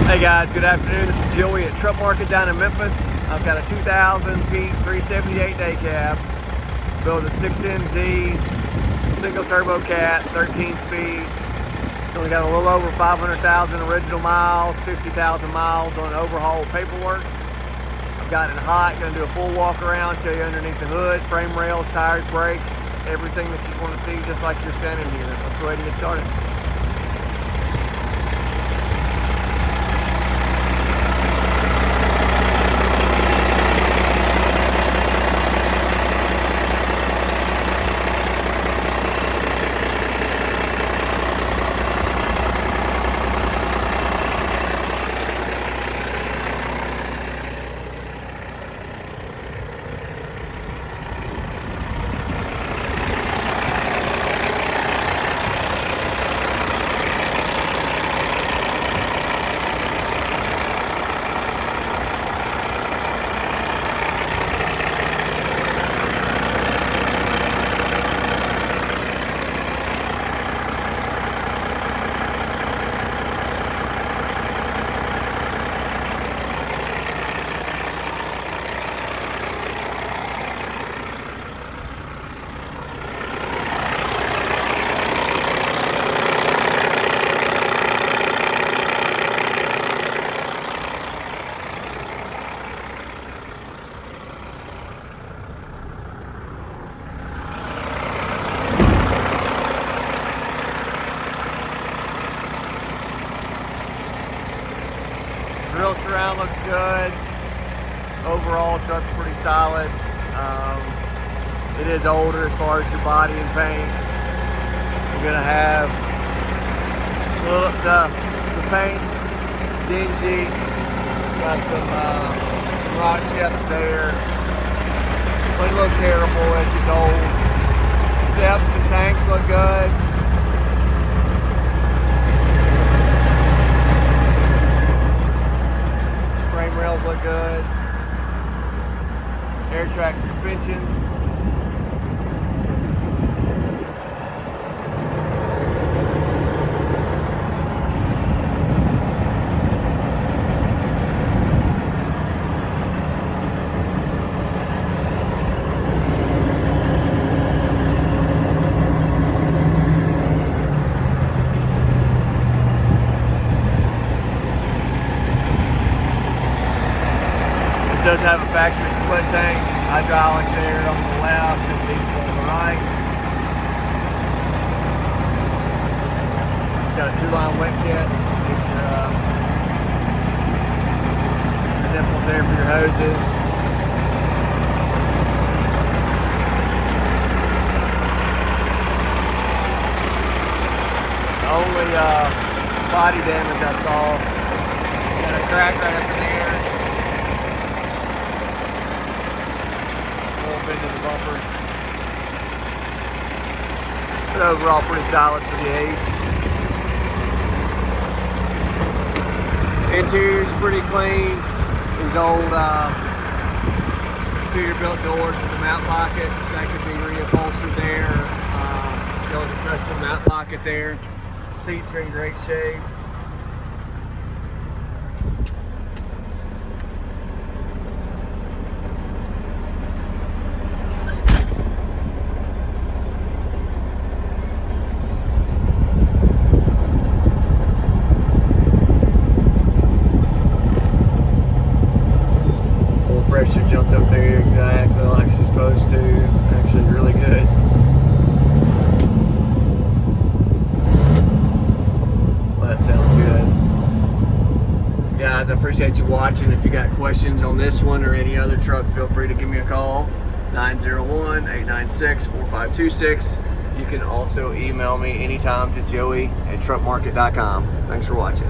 Hey guys, good afternoon. This is Joey at Truck Market down in Memphis. I've got a 2000 Pete 378 day cab, built a 6NZ, single turbo cat, 13 speed. It's only got a little over 500,000 original miles, 50,000 miles on overhaul paperwork. I've got it hot, gonna do a full walk around, show you underneath the hood, frame rails, tires, brakes, everything that you want to see just like you're standing here. Let's go ahead and get started. Grill surround looks good. Overall, truck's pretty solid. It is older as far as your body and paint. You're gonna have the paint's dingy. Got some rock chips there. Doesn't look terrible. It's just old. Steps and tanks look good. Frame rails look good. Air track suspension. Does have a factory split tank, hydraulic there on the left and diesel on the right. It's got a 2-line wet kit. Gives your nipples there for your hoses. The only body damage I saw, got a crack right up in there. Into the bumper, but overall pretty solid for the age. Interior's pretty clean. These old Peterbilt doors with the mount pockets, that could be reupholstered there. Go with a custom mount pocket there. Seats are in great shape. Pressure jumped up there exactly like she's supposed to. Actually really good. Well, that sounds good. Guys, I appreciate you watching. If you got questions on this one or any other truck, feel free to give me a call. 901-896-4526. You can also email me anytime to joey@truckmarket.com. Thanks for watching.